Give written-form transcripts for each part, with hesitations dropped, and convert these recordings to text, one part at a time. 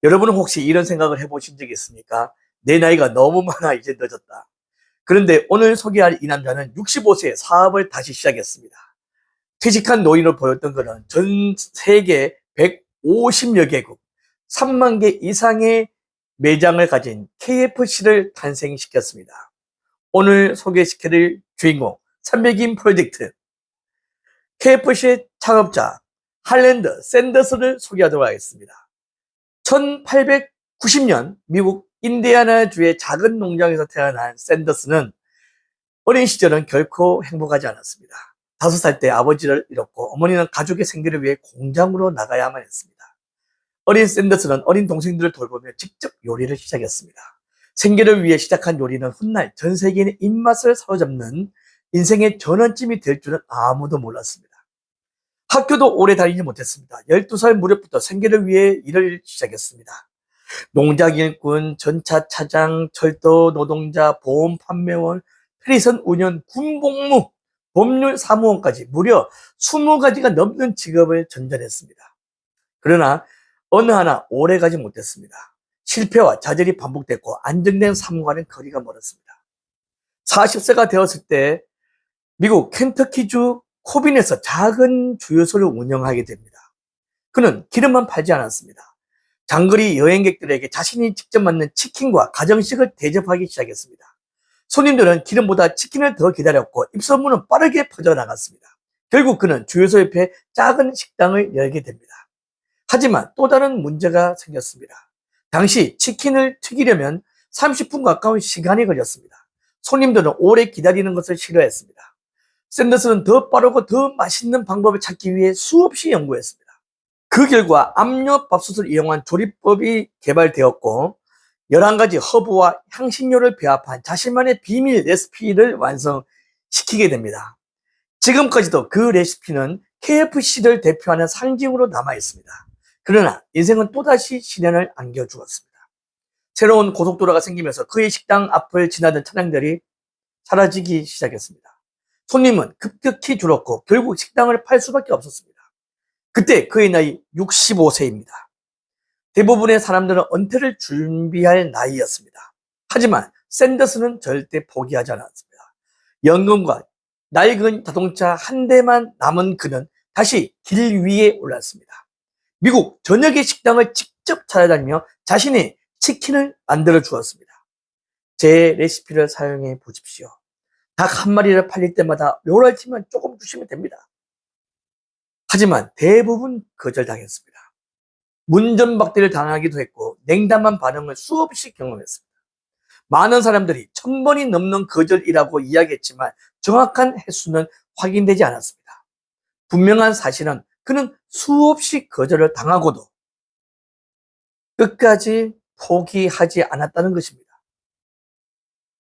여러분은 혹시 이런 생각을 해보신 적이 있습니까? 내 나이가 너무 많아, 이제 늦었다. 그런데 오늘 소개할 이 남자는 65세에 사업을 다시 시작했습니다. 퇴직한 노인으로 보였던 그는 전 세계 150여 개국, 3만 개 이상의 매장을 가진 KFC를 탄생시켰습니다. 오늘 소개시켜드릴 주인공, 300인 프로젝트, KFC의 창업자 할랜드 샌더스를 소개하도록 하겠습니다. 1890년 미국 인디애나주의 작은 농장에서 태어난 샌더스는 어린 시절은 결코 행복하지 않았습니다. 5살 때 아버지를 잃었고 어머니는 가족의 생계를 위해 공장으로 나가야만 했습니다. 어린 샌더스는 어린 동생들을 돌보며 직접 요리를 시작했습니다. 생계를 위해 시작한 요리는 훗날 전 세계인의 입맛을 사로잡는 인생의 전환점이 될 줄은 아무도 몰랐습니다. 학교도 오래 다니지 못했습니다. 12살 무렵부터 생계를 위해 일을 시작했습니다. 농장 일꾼, 전차 차장, 철도 노동자, 보험 판매원, 페리선 운영, 군복무, 법률 사무원까지 무려 20가지가 넘는 직업을 전전했습니다. 그러나 어느 하나 오래 가지 못했습니다. 실패와 좌절이 반복됐고 안정된 삶과는 거리가 멀었습니다. 40세가 되었을 때 미국 켄터키주 코빈에서 작은 주유소를 운영하게 됩니다. 그는 기름만 팔지 않았습니다. 장거리 여행객들에게 자신이 직접 만든 치킨과 가정식을 대접하기 시작했습니다. 손님들은 기름보다 치킨을 더 기다렸고 입소문은 빠르게 퍼져나갔습니다. 결국 그는 주유소 옆에 작은 식당을 열게 됩니다. 하지만 또 다른 문제가 생겼습니다. 당시 치킨을 튀기려면 30분 가까운 시간이 걸렸습니다. 손님들은 오래 기다리는 것을 싫어했습니다. 샌더스는 더 빠르고 더 맛있는 방법을 찾기 위해 수없이 연구했습니다. 그 결과 압력밥솥을 이용한 조리법이 개발되었고 11가지 허브와 향신료를 배합한 자신만의 비밀 레시피를 완성시키게 됩니다. 지금까지도 그 레시피는 KFC를 대표하는 상징으로 남아있습니다. 그러나 인생은 또다시 시련을 안겨주었습니다. 새로운 고속도로가 생기면서 그의 식당 앞을 지나던 차량들이 사라지기 시작했습니다. 손님은 급격히 줄었고 결국 식당을 팔 수밖에 없었습니다. 그때 그의 나이 65세입니다. 대부분의 사람들은 은퇴를 준비할 나이였습니다. 하지만 샌더스는 절대 포기하지 않았습니다. 연금과 낡은 자동차 한 대만 남은 그는 다시 길 위에 올랐습니다. 미국 전역의 식당을 직접 찾아다니며 자신의 치킨을 만들어 주었습니다. 제 레시피를 사용해 보십시오. 닭 한 마리를 팔릴 때마다 로열티만 조금 주시면 됩니다. 하지만 대부분 거절당했습니다. 문전박대를 당하기도 했고 냉담한 반응을 수없이 경험했습니다. 많은 사람들이 1000번이 넘는 거절이라고 이야기했지만 정확한 횟수는 확인되지 않았습니다. 분명한 사실은 그는 수없이 거절을 당하고도 끝까지 포기하지 않았다는 것입니다.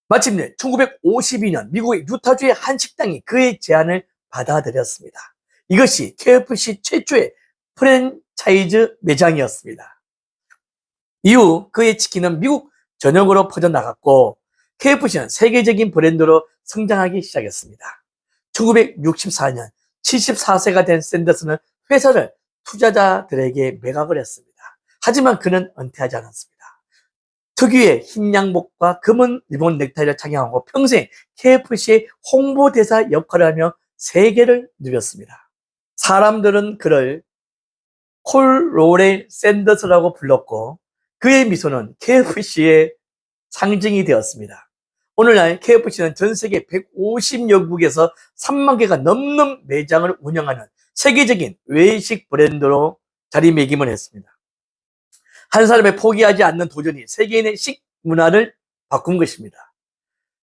마침내 1952년 미국의 유타주의 한 식당이 그의 제안을 받아들였습니다. 이것이 KFC 최초의 프랜차이즈 매장이었습니다. 이후 그의 치킨은 미국 전역으로 퍼져나갔고 KFC는 세계적인 브랜드로 성장하기 시작했습니다. 1964년 74세가 된 샌더스는 회사를 투자자들에게 매각을 했습니다. 하지만 그는 은퇴하지 않았습니다. 특유의 흰 양복과 검은 리본 넥타이를 착용하고 평생 KFC의 홍보대사 역할을 하며 세계를 누렸습니다. 사람들은 그를 콜 로렐 샌더스라고 불렀고 그의 미소는 KFC의 상징이 되었습니다. 오늘날 KFC는 전 세계 150여국에서 3만 개가 넘는 매장을 운영하는 세계적인 외식 브랜드로 자리매김을 했습니다. 한 사람의 포기하지 않는 도전이 세계인의 식문화를 바꾼 것입니다.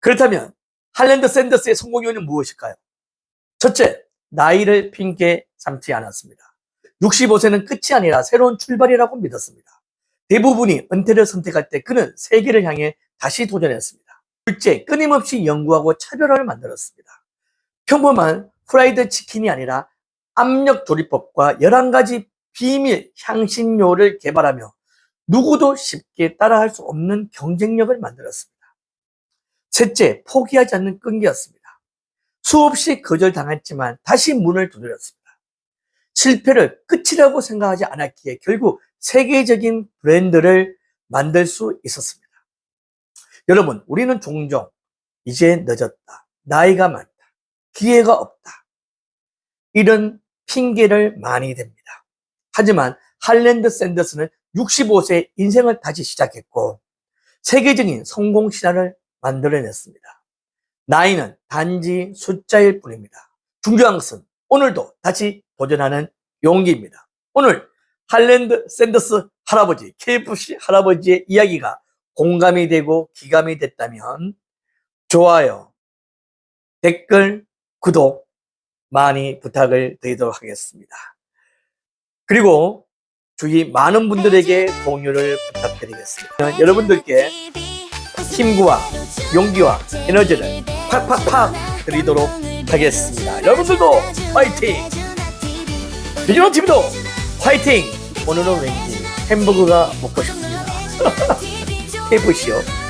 그렇다면 할랜드 샌더스의 성공 요인은 무엇일까요? 첫째, 나이를 핑계 삼지 않았습니다. 65세는 끝이 아니라 새로운 출발이라고 믿었습니다. 대부분이 은퇴를 선택할 때 그는 세계를 향해 다시 도전했습니다. 둘째, 끊임없이 연구하고 차별화를 만들었습니다. 평범한 프라이드 치킨이 아니라 압력 조리법과 11가지 비밀 향신료를 개발하며 누구도 쉽게 따라할 수 없는 경쟁력을 만들었습니다. 셋째, 포기하지 않는 끈기였습니다. 수없이 거절당했지만 다시 문을 두드렸습니다. 실패를 끝이라고 생각하지 않았기에 결국 세계적인 브랜드를 만들 수 있었습니다. 여러분, 우리는 종종 이제 늦었다, 나이가 많다, 기회가 없다, 이런 핑계를 많이 댑니다. 하지만 할랜드 샌더스는 65세 인생을 다시 시작했고 세계적인 성공 신화를 만들어냈습니다. 나이는 단지 숫자일 뿐입니다. 중요한 것은 오늘도 다시 도전하는 용기입니다. 오늘 할랜드 샌더스 할아버지, KFC 할아버지의 이야기가 공감이 되고 기감이 됐다면 좋아요, 댓글, 구독 많이 부탁을 드리도록 하겠습니다. 그리고 주위 많은 분들에게 공유를 부탁드리겠습니다. 여러분들께 힘과 용기와 에너지를 팍팍팍 드리도록 하겠습니다. 여러분들도 화이팅! 비즈노TV도 화이팅! 오늘은 왠지 햄버거가 먹고 싶습니다. KFC요.